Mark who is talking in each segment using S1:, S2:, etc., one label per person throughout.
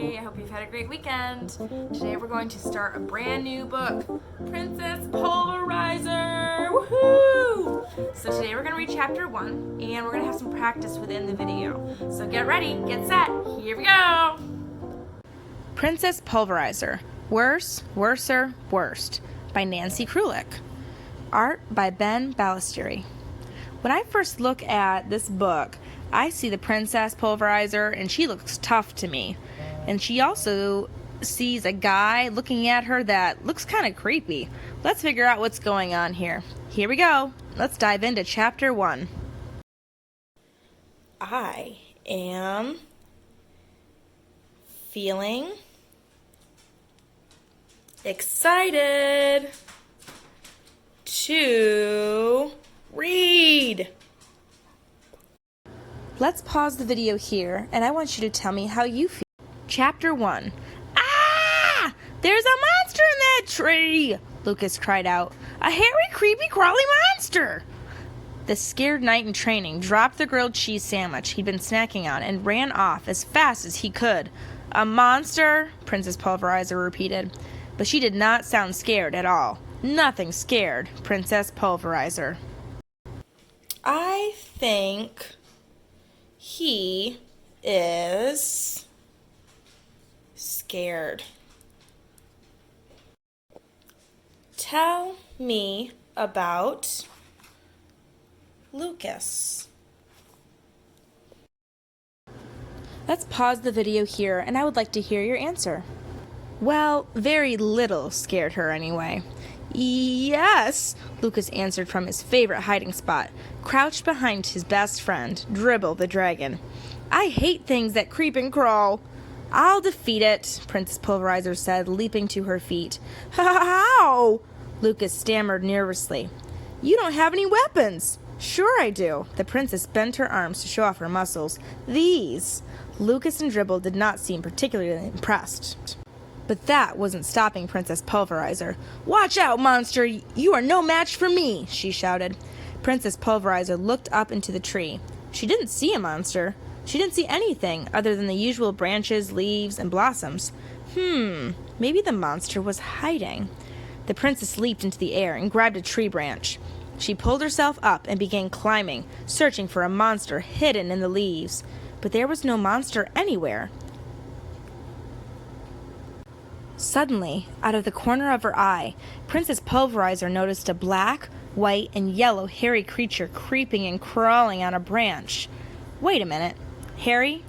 S1: everybody. I hope you've had a great weekend. Today we're going to start a brand new book, Princess Pulverizer. Woohoo! So today we're going to read chapter 1 and we're going to have some practice within the video. So get ready, get set, here we go! Princess Pulverizer, Worse, Worser, Worst by Nancy Krulik. Art by Ben Ballesteri. When I first look at this book, I see the Princess Pulverizer, and she looks tough to me. And she also sees a guy looking at her that looks kind of creepy. Let's figure out what's going on here. Here we go. Let's dive into chapter 1. I am feeling excited to read. Let's pause the video here, and I want you to tell me how you feel. Chapter 1. Ah! There's a monster in that tree! Lucas cried out. A hairy, creepy, crawly monster! The scared knight in training dropped the grilled cheese sandwich he'd been snacking on and ran off as fast as he could. A monster? Princess Pulverizer repeated. But she did not sound scared at all. Nothing scared Princess Pulverizer. I think he is scared. Tell me about Lucas. Let's pause the video here, and I would like to hear your answer. Well, very little scared her anyway. Yes, Lucas answered from his favorite hiding spot, crouched behind his best friend, Dribble the dragon. I hate things that creep and crawl. I'll defeat it, Princess Pulverizer said, leaping to her feet. How? Lucas stammered nervously. You don't have any weapons. Sure I do. The princess bent her arms to show off her muscles. These. Lucas and Dribble did not seem particularly impressed. But that wasn't stopping Princess Pulverizer. Watch out, monster! You are no match for me, she shouted. Princess Pulverizer looked up into the tree. She didn't see a monster. She didn't see anything other than the usual branches, leaves, and blossoms. Maybe the monster was hiding. The princess leaped into the air and grabbed a tree branch. She pulled herself up and began climbing, searching for a monster hidden in the leaves. But there was no monster anywhere. Suddenly, out of the corner of her eye, Princess Pulverizer noticed a black, white, and yellow hairy creature creeping and crawling on a branch. Wait a minute. Hairy?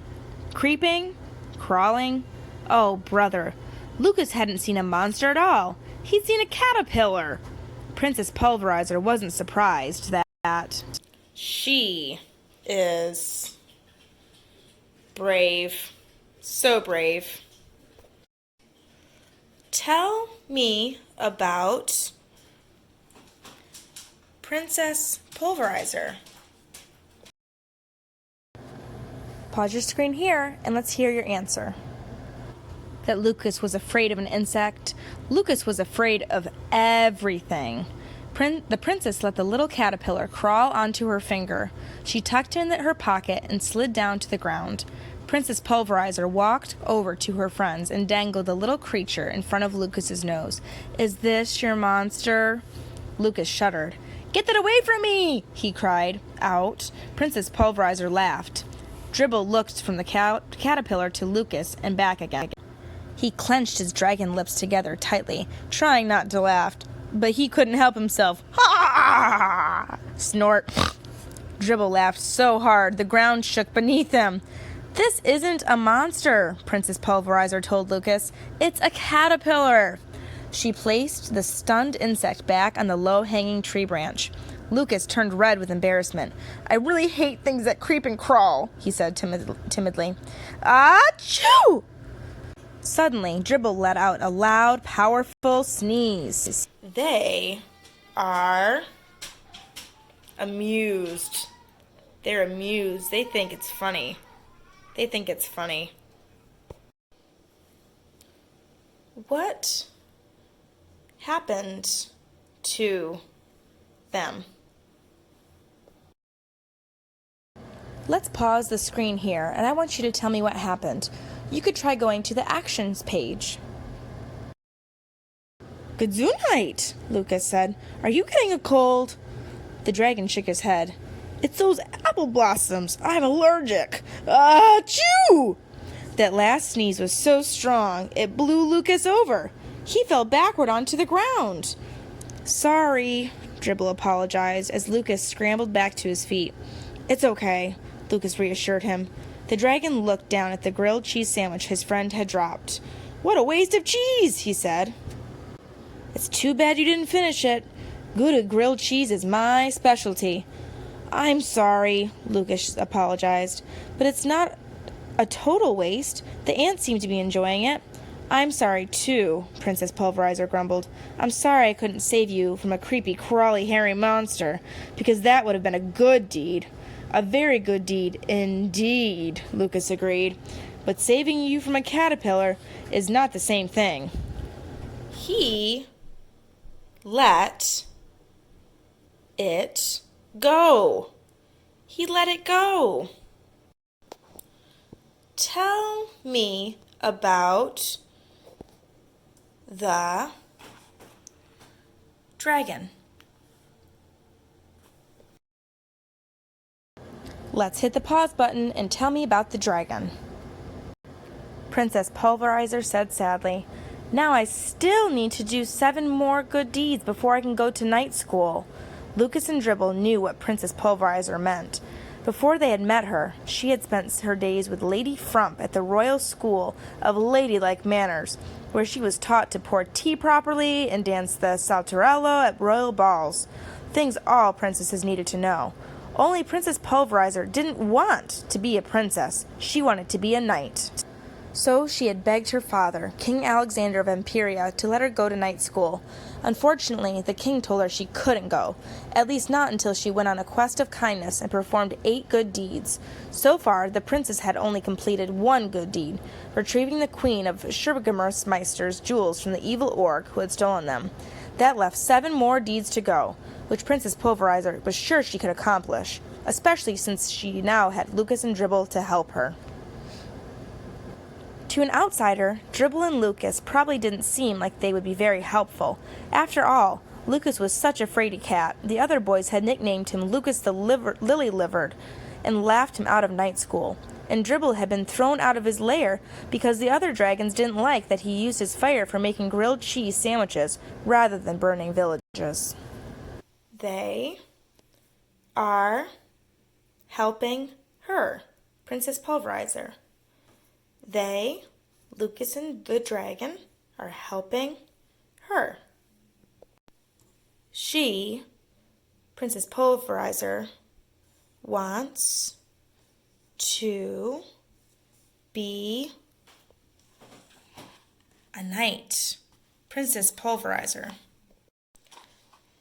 S1: Creeping? Crawling? Oh, brother. Lucas hadn't seen a monster at all. He'd seen a caterpillar. Princess Pulverizer wasn't surprised that she is brave. So brave. Tell me about Princess Pulverizer. Pause your screen here and let's hear your answer. That Lucas was afraid of an insect. Lucas was afraid of everything. The princess let the little caterpillar crawl onto her finger. She tucked it in her pocket and slid down to the ground. Princess Pulverizer walked over to her friends and dangled the little creature in front of Lucas's nose. Is this your monster? Lucas shuddered. Get that away from me! He cried out. Princess Pulverizer laughed. Dribble looked from the caterpillar to Lucas and back again. He clenched his dragon lips together tightly, trying not to laugh, but he couldn't help himself. Ha! Snort. Dribble laughed so hard the ground shook beneath him. This isn't a monster, Princess Pulverizer told Lucas. It's a caterpillar. She placed the stunned insect back on the low-hanging tree branch. Lucas turned red with embarrassment. I really hate things that creep and crawl, he said timidly. Achoo! Suddenly, Dribble let out a loud, powerful sneeze. They are amused. They're amused. They think it's funny. They think it's funny. What happened to them? Let's pause the screen here, and I want you to tell me what happened. you could try going to the actions page. Gesundheit, Lucas said. Are you getting a cold? The dragon shook his head. It's those apple blossoms. I'm allergic. Achoo! That last sneeze was so strong, it blew Lucas over. He fell backward onto the ground. Sorry, Dribble apologized as Lucas scrambled back to his feet. It's okay, Lucas reassured him. The dragon looked down at the grilled cheese sandwich his friend had dropped. What a waste of cheese, he said. It's too bad you didn't finish it. Good grilled cheese is my specialty. I'm sorry, Lucas apologized, but it's not a total waste. The ants seem to be enjoying it. I'm sorry, too, Princess Pulverizer grumbled. I'm sorry I couldn't save you from a creepy, crawly, hairy monster, because that would have been a good deed. A very good deed, indeed, Lucas agreed. But saving you from a caterpillar is not the same thing. He let it go. He let it go. Tell me about the dragon. Let's hit the pause button and tell me about the dragon. Princess Pulverizer said sadly, Now I still need to do 7 more good deeds before I can go to night school. Lucas and Dribble knew what Princess Pulverizer meant. Before they had met her, she had spent her days with Lady Frump at the Royal School of Ladylike Manners, where she was taught to pour tea properly and dance the saltarello at royal balls. Things all princesses needed to know. Only Princess Pulverizer didn't want to be a princess. She wanted to be a knight. So she had begged her father, King Alexander of Empiria, to let her go to night school. Unfortunately, the king told her she couldn't go, at least not until she went on a quest of kindness and performed 8 good deeds. So far, the princess had only completed 1 good deed, retrieving the queen of Schurgermeister's jewels from the evil orc who had stolen them. That left 7 more deeds to go, which Princess Pulverizer was sure she could accomplish, especially since she now had Lucas and Dribble to help her. To an outsider, Dribble and Lucas probably didn't seem like they would be very helpful. After all, Lucas was such a fraidy cat. The other boys had nicknamed him Lucas the Lily-Livered and laughed him out of night school. And Dribble had been thrown out of his lair because the other dragons didn't like that he used his fire for making grilled cheese sandwiches rather than burning villages. They are helping her, Princess Pulverizer. They, Lucas and the dragon, are helping her. She, Princess Pulverizer, wants to be a knight. Princess Pulverizer.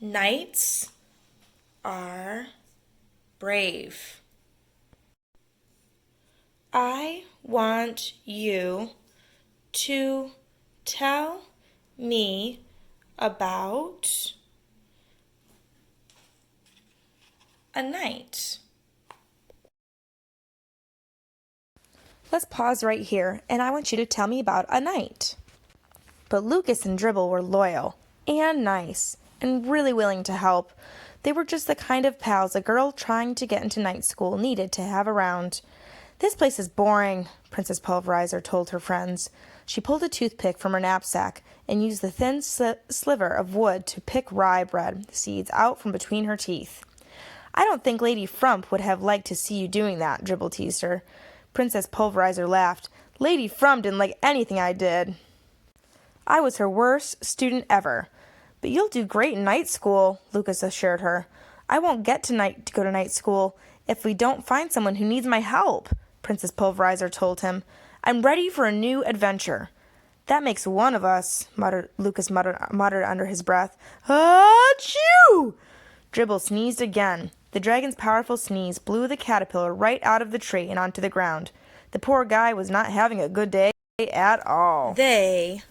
S1: Knights are brave. I want you to tell me about a knight. Let's pause right here, and I want you to tell me about a knight. But Lucas and Dribble were loyal and nice and really willing to help. They were just the kind of pals a girl trying to get into night school needed to have around. This place is boring, Princess Pulverizer told her friends. She pulled a toothpick from her knapsack and used the thin sliver of wood to pick rye bread seeds out from between her teeth. I don't think Lady Frump would have liked to see you doing that, Dribble teased her. Princess Pulverizer laughed. Lady Frump didn't like anything I did. I was her worst student ever. But you'll do great in night school, Lucas assured her. I won't get to go to night school if we don't find someone who needs my help, Princess Pulverizer told him. I'm ready for a new adventure. That makes one of us, Lucas muttered under his breath. Achoo! Dribble sneezed again. The dragon's powerful sneeze blew the caterpillar right out of the tree and onto the ground. The poor guy was not having a good day at all. They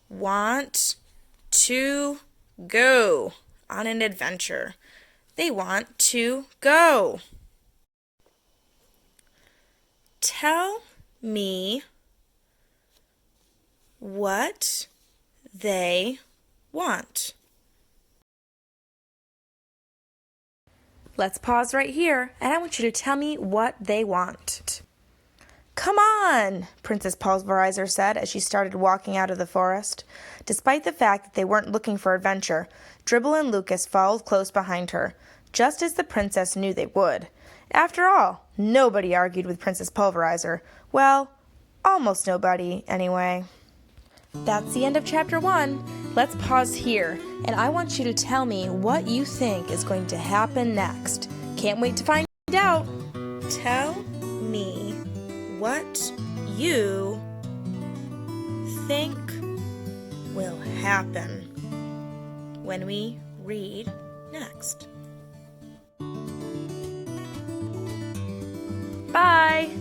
S1: want to go on an adventure. They want to go. Tell me what they want. Let's pause right here, and I want you to tell me what they want. Come on, Princess Pulverizer said as she started walking out of the forest. Despite the fact that they weren't looking for adventure, Dribble and Lucas followed close behind her, just as the princess knew they would. After all, nobody argued with Princess Pulverizer. Well, almost nobody, anyway. That's the end of Chapter 1. Let's pause here, and I want you to tell me what you think is going to happen next. Can't wait to find out. Tell me what you think will happen when we read next. Bye!